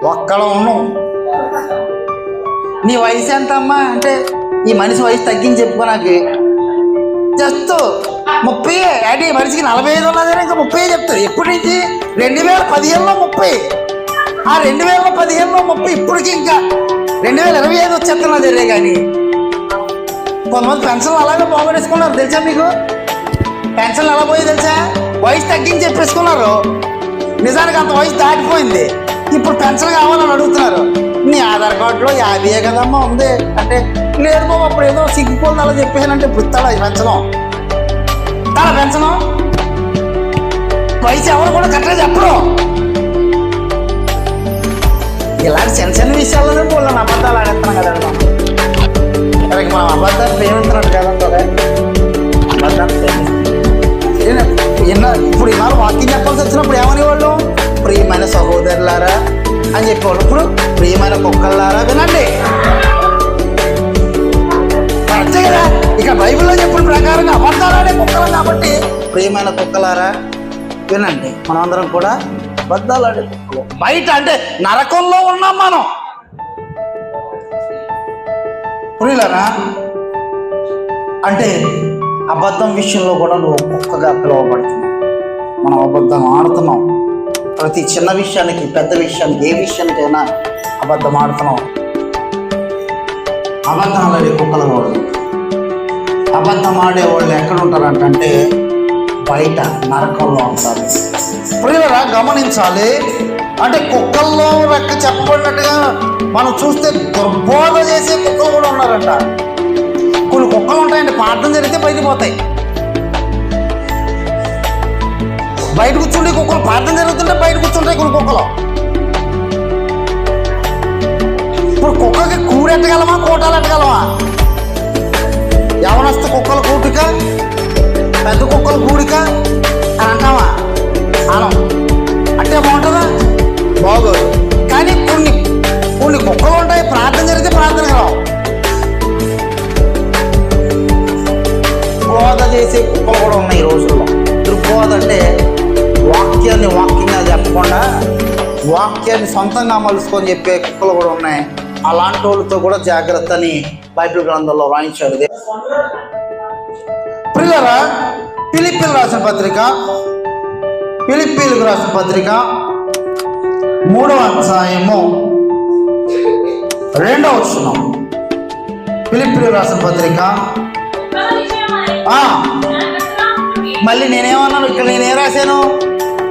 ఒక్కడ ఉన్నావు. నీ వయసు ఎంత అమ్మా అంటే ఈ మనిషి వయసు తగ్గించి చెప్పుకోనాకి జస్ట్ 30. అంటే ఈ మనిషికి 45 ఉన్నది ఇంకా 30 చెప్తారు. ఎప్పటి నుంచి 2015లో 30, ఆ 2015లో 30, ఇప్పటికి ఇంకా 2025 వచ్చేస్తున్నా జరిగే. కానీ కొంతమంది పెన్షన్లు అలాగే పోగొట్టేసుకున్నారు తెలుసా మీకు? పెన్షన్లు ఎలా పోయి తెలుసా? వయసు తగ్గించి చెప్పేసుకున్నారు. నిజానికి అంత వయసు దాటిపోయింది. ఇప్పుడు పెన్షన్ కావాలని అడుగుతున్నారు. నీ ఆధార్ కార్డులో 50 కదమ్మా ఉంది అంటే, లేదు బాబు అప్పుడు ఏదో సిగ్గిపోతుంది అలా చెప్పానంటే ఇప్పుడు ఇస్తాడా పెన్షన్? ఇస్తాడా పెన్షన్? వయసు ఎవరు కూడా కరెక్ట్గా చెప్పరు. ఇలాంటి చిన్న చిన్న విషయాల్లోనే పోలేను అబద్ధాలు ఆడేస్తున్నాం కదండి. మనకి మనం అబద్ధాలు ప్రేమిస్తున్నట్టు కదంటే అబద్ధాలు ప్రేమిస్తున్నాం. ఇప్పుడు ఇవాళ వాకింగ్ చెప్పాల్సి వచ్చినప్పుడు ఏమనేవాళ్ళు? ప్రియమైన సహోదరులారా అని చెప్పేవాళ్ళు. ఇప్పుడు ప్రియమైన కుక్కల్లారా వినండి. అంతే కదా, ఇక బైబిల్లో చెప్పిన ప్రకారంగా అబద్ధాలాడే కుక్కలు కాబట్టి ప్రియమైన కుక్కలారా వినండి. మనందరం కూడా అబద్ధాలాడే కుక్కలు. బయట అంటే నరకంలో ఉన్నాం మనం. ప్రియులారా, అంటే అబద్ధం విషయంలో కూడా నువ్వు కుక్కగా పిలువబడుతున్నావు. మనం అబద్ధం ఆడుతున్నాం. ప్రతి చిన్న విషయానికి, పెద్ద విషయానికి, ఏ విషయానికైనా అబద్ధం ఆడుతున్నాం. అబద్ధాలు ఆడే కుక్కల వాళ్ళు. అబద్ధం ఆడేవాళ్ళు ఎక్కడ ఉంటారంటే బయట నరకంలో ఉంటారు. ప్రియులారా గమనించాలి. అంటే కుక్కల్లో రెక్క చెప్పబడినట్టుగా మనం చూస్తే దుర్బోధ చేసే కుక్కలు కూడా ఉన్నారంట. కొన్ని కుక్కలు ఉంటాయండి, ప్రార్థన జరిగితే బయటకు పోతాయి. బయట కూర్చుంటే కుక్కలు ప్రార్థన జరుగుతుంటే బయట కూర్చుంటాయి కొన్ని కుక్కలు. ఇప్పుడు కుక్కకి కూరెట్టగలమా, కోటాలు ఎట్టగలమా? యవనస్తు కుక్కలు కూటిక, పెద్ద కుక్కలు కూడిక అని అంటావా? అనం అంటే బాగుంటుందా? బాగోదు. కానీ కొన్ని కుక్కలు ఉంటాయి, ప్రార్థన జరిగితే ప్రార్థనకు రావు. బోధ చేసే కుక్కలు కూడా ఉన్నాయి ఈ రోజుల్లో. దుర్బోధ అంటే వాక్యంగా చెప్పకుండా వాక్యాన్ని సొంతంగా మలుసుకొని చెప్పే కుక్కలు కూడా ఉన్నాయి. అలాంటి వాళ్ళతో కూడా జాగ్రత్త అని బైబిల్ గ్రంథంలో రాయించాడు. ప్రియులారా, ఫిలిప్పీలకు రాసిన పత్రిక 3వ అధ్యాయము 2వ వచనం. ఫిలిప్పీలకు రాసిన పత్రిక. మళ్ళీ నేనేమన్నాను ఇక్కడ? నేనేం రాశాను?